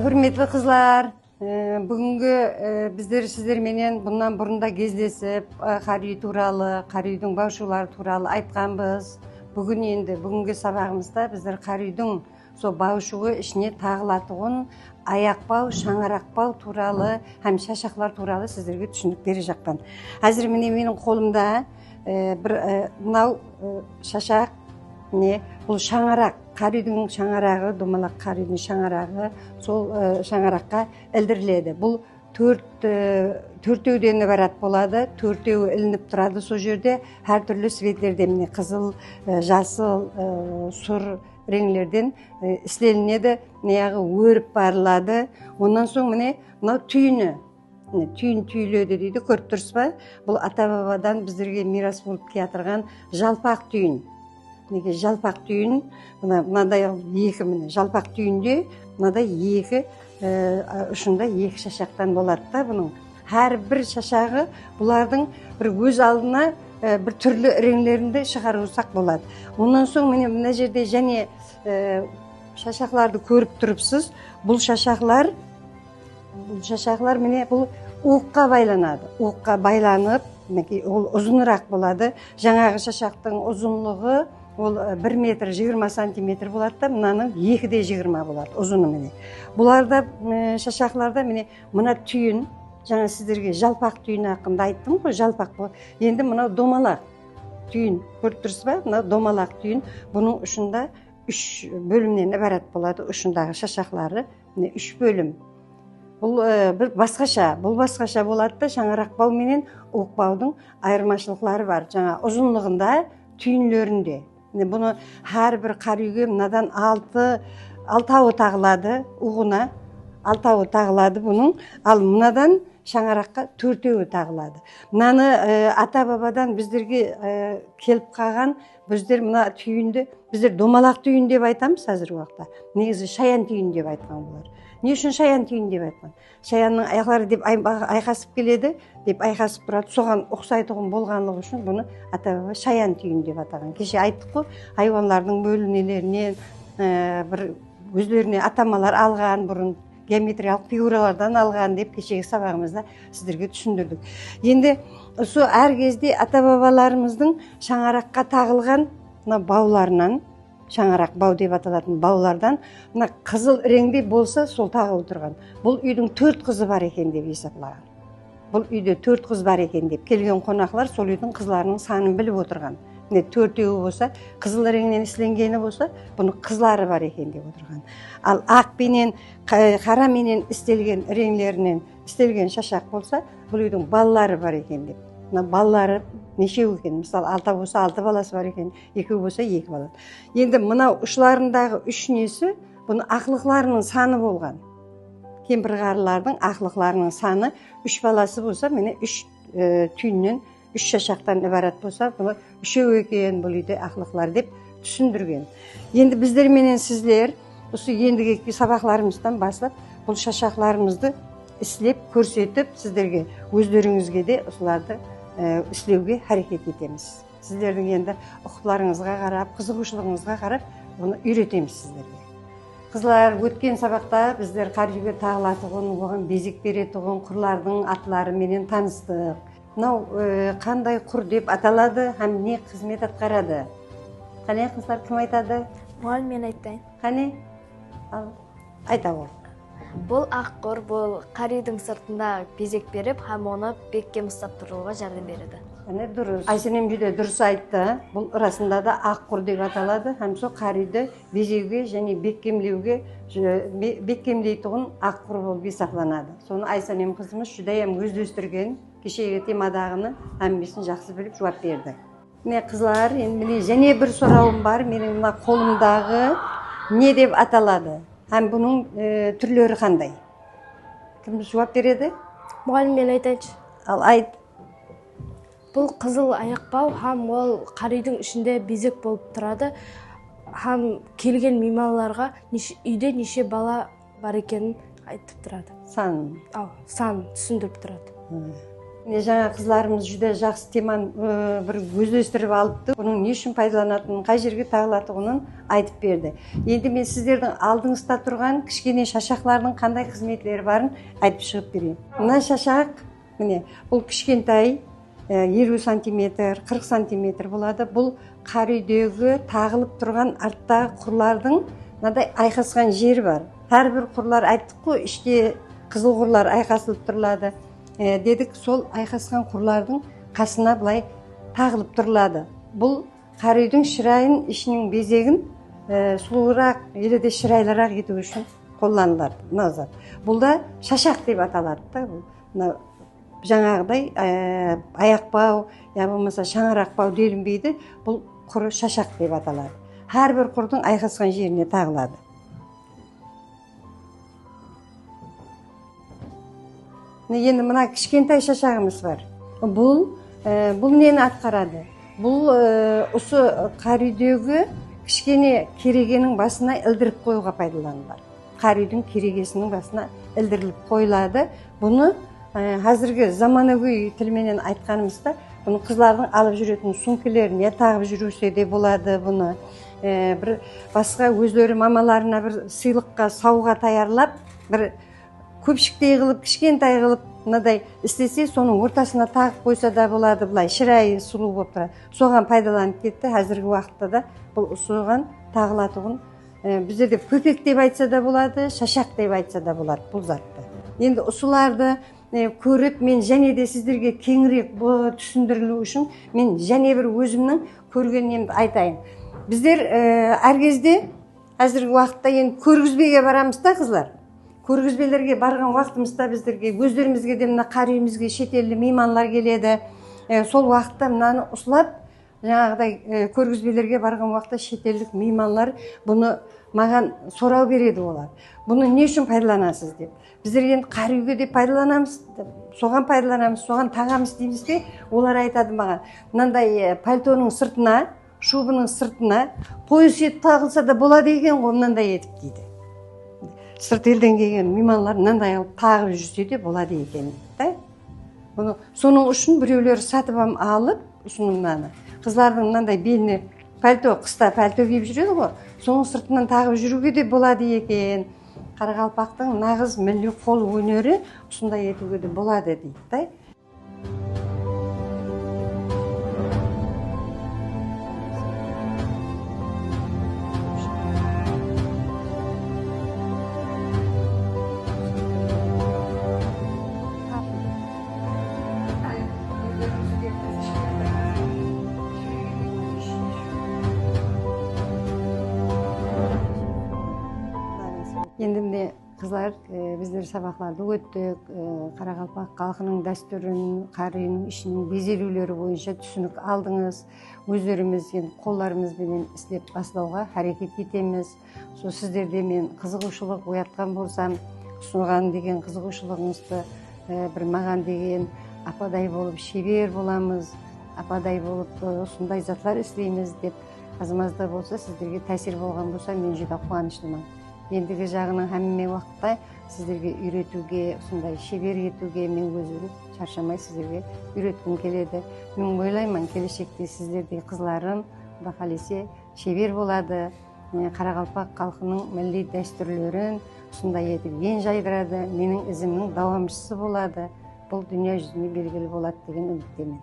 Hürmetli kızlar, бүгінгі біздер сіздерменен бұндан бұрында кездесіп, қарүй туралы, қарүйдің баушылары туралы айтқанбыз. Бүгінгі сабағымызда біздер қарүйдің со баушығы ішіне тағылатығын аяқ бау, шаңарақ бау туралы, һәм шашақлар туралы сіздерге түсінік бере жақпан. Әзір менің қолымда мынау шашақ, бұл шаңарақ, қарүйдің шаңарағы, домалақ қарүйдің шаңарағы, сол шаңараққа ілдіріледі. Бұл төртеуден барат болады, төртеуі ілініп тұрады сол жерде, әр түрлі светлерден, қызыл, жасыл, сұр реңлерден істелінеді, өріп барылады. Онан соң мынау түйіні, түйін түйіледі дейді, көріп тұрсыз ба? Бұл ата-бабадан біздерге мирас болып келатырған жалпақ түйін. Жалпақ түйін, мынадай екі жалпақ түйінде, мынадай екі ұшында екі шашақтан болады да бұның. Әр бір шашағы бұлардың бір өз алдына бір түрлі реңлерінде шығарусақ болады. Онан соң мына жерде және шашақларды көріп тұрыпсыз. Бұл шашақлар бұл уыққа байланады. Уыққа байланып, ол ұзынырақ болады. Жаңағы шашақтың ұзынлығы ол 1 метр 20 сантиметр болады да, мынаның 2-20 болады ұзыны. Бұларда шашақларда мына түйін, жаңа сіздерге жалпақ түйін ақында айттым ғой, жалпақ бұл. Енді мынау домалақ түйін, көріп тұрсыз ба? Мынау домалақ түйін, бұның ұшында 3 бөлімнен ібарат болады, ұшындағы шашақлары 3 бөлім. Бұл басқаша болады да, шаңарақ бау менен уық баудың айырмашылықтары бар. Жаңа ұзынлығында, түйінлерінде. Бұны әр бір қарүйге мынадан 6-ауы тағылады, уғына 6-ауы тағылады бұның, ал мынадан шаңараққа 4-еуі тағылады. Мынаны ата-бабадан біздерге келіп қалған, біздер мына түйінді, біздер домалақ түйін деп айтамыз қазір уақытта. Негізі шаян түйін деп айтқан болар. Не үшін шаян түйін деп айтқан? Шаянның аяқлары деп айқасып келеді, деп айқасып тұрады. Соған ұқсайтұғын болғанлығы үшін бұны ата-баба шаян түйін деп атаған. Кеше айттық қой, хайуанлардың бөлінелерінен бір өздеріне атамалар алған, бұрын геометриялық фигуралардан алған деп кешегі сабағымызда сіздерге түсіндірдік. Енді сол әр кезде ата-бабаларымыздың шаңараққа тағылған бауларынан, шаңарақ бау деп аталатын баулардан, қызыл реңде болса сол тағылып тұрған. Бұл үйдің 4 қызы бар екен деп есептелген. Бұл үйде 4 қыз бар екен деп келген қонақлар сол үйдің қызларының санын біліп отырған. 4-еуі болса, қызыл реңнен істелгені болса, бұның қызлары бар екен деп отырған. Ал ақ пенен, қара менен істелген реңлерінен істелген шашақ болса, бұл үйдің балалары бар екен деп. Балалары нешеу екен? Мысалы, 6 болса 6 баласы бар екен, 2 болса 2 бала. Енді мынау ұшларындағы 3 несі, бұның ақлықларының саны болған. Кемпір-қарылардың ақлықларының саны 3 баласы болса, 3 түйіннен 3 шашақтан ібарат болса, бұл 3-еу екен бұл үйде ақлықлар деп түсіндірген. Енді біздер менен сіздер, осы ендігі сабақларымыздан бастап, бұл шашақларымызды істеп, көрсетіп, сіздерге, өздеріңізге де осыларды істеуге әрекет етеміз. Сіздердің енді ұқыптыларыңызға қарап, қызығушылығыңызға қарап, оны үйретеміз сіздерге. Қызлар, өткен сабақта біздер қарүйге тағылатығын, оған безек беретұғын құрлардың атлары менен таныстық. Мынау қандай құр деп аталады, һәм не қызмет атқарады? Қане, қызлар, кім айтады? Мұғалім, мен айтайын. Қане? Айта ол. Бұл ақ құр, бұл қарүйдің сыртында безек беріп, һәм оны бекке ұстап тұруға жәрдем береді. Әне дұрыс. Айсенем жүде дұрыс айтты. Бұл расында да ақ құр деп аталады, һәм сол қарүйді безеуге және беккемлейтұғын ақ құр болып есептелінеді. Соны Айсенем қызымыз жүдайым өздестірген, кешегі темадағыны әмбесін жақсы біліп жауап берді. Міне қызлар, енді және бір сұрауым бар, менің мына қолымдағы не деп аталады? Һәм бұның түрлері қандай? Кім жауап береді? Мұғалім, мен айтайыншы. Ал айт. Бұл қызыл аяқ бау, һәм ол қарүйдің ішінде безек болып тұрады. Һәм келген мейманларға үйде неше бала бар екенін айтып тұрады. Сан. Сан түсіндіріп тұрады. Жаңа қызларымыз жүдө жақсы теманы бір өзлестіріп алыпты. Бұның не үшін пайдаланатынын, қай жерге тағылатынын айтып берді. Енді мен сіздердің алдыңызда тұрған кішкене шашақлардың қандай қызметлері барын айтып шығып берейін. Мына шашақ, міне, бұл кішкентай 50 сантиметр, 40 сантиметр болады. Бұл қар үйдегі тағылып тұрған арттағы құрлардың мынадай айқасқан жері бар. Әрбір құрлар айттық қой, іште қызыл құрлар айқасылып тұрылады. Дедік, сол айқасқан құрлардың қасына былай тағылып тұрылады. Бұл қар үйдің шырайын, ішінің безегін сұлуырақ, еледе шырайлырақ ету үшін қолданылады. Назар. Бұл да шашақ деп аталады. Жаңағыдай аяқбау, я болмаса шаңырақбау делінбейді. Бұл құры шашақ деп аталады. Әрбір құрдың айқасқан жеріне тағылады. Енді мына кішкентай шашағымыз бар. Бұл нені атқарады? Бұл осы қар үйдегі кішкене керегенің басына ілдіріп қоюға пайдаланылады. Қар үйдің керегесінің басына ілдіріліп қойылады. Бұны қазіргі заманауи тілменен айтқанымызда, бұны қызлардың алып жүретін сумкелеріне тағып жүрсе де болады. Бұны бір басқа өздері мамаларына бір сыйлыққа, сауға таярлап, бір көпшіктей қылып, кішкентай қылып, мынадай істесе, соның ортасына тағып қойса да болады, былай шырайы сұлу болып тұрады. Соған пайдаланып кетті. Қазіргі уақытта да бұл соған тағылатұғын біздерде көпек деп айтса да болады, шашақ деп айтса да болады бұл затты. Енді ұсыларды көріп, мен және де сіздерге кеңірек түсіндірілу үшін мен және бір өзімнің көргенімді айтайын. Біздер әр кезде қазіргі уақытта енді көргізбеге барамыз да, қызлар. Көргізбелерге барған уақытымызда біздерге, өздерімізге де мына қар үйімізге шетелді мейманлар келеді. Сол уақытта мынаны ұсылап, жаңағыдай көргізбелерге барған уақытта шетелдік мейманлар бұны маған сұрау береді олар. Бұны не үшін пайдаланасыз деп. Біздер енді қар үйге де пайдаланамыз, соған пайдаланамыз, соған тағамыз дейміз бе? Олар айтады маған, мынандай пальтоның сыртына, шубының сыртына пояс ет тағылса да болады екен ғой, мынандай етіп дейді. Сырт елден келген мейманлар мынандай алып тағып жүрсе де болады екен дейді. Соның үшін біреулер сатып алып, ұсынымнаны қыздардың мынандай беліне пальто, қыста пальто киіп жүреді ғой, соның сыртынан тағып жүруге де болады екен. Қарақалпақтың нағыз милли қол өнері осындай етуге де болады дейді. Енді міне қызлар, біздер сабақларды өттік, Қарақалпақ халқының дәстүрін, қар үйінің ішінің безелулері бойынша түсінік алдыңыз. Өздеріміз қолдарымызбен істеп бастауға әрекет етеміз. Сол сіздерде мен қызығушылық оятқан болсам, соған деген қызығушылығыңызды бір маған деген ападай болып шебер боламыз, ападай болып осындай затлар істейміз деп азамазда болса, сіздерге тәсір болған болса, мен жүдә қуаныштымын. Ендігі жағының әміме уақытта сіздерге үйретуге, осындай шебер етуге мен өзім шаршамай сіздерге үйреткім келеді. Мен ойлаймын, келешекте сіздердей қызларым Құда қаласа шебер болады. Қарақалпақ халқының милли дәстүрлерін осындай етіп ен жайдырады, менің ізімнің давамшысы болады. Бұл дүние жүзіне белгілі болады деген үміттемін.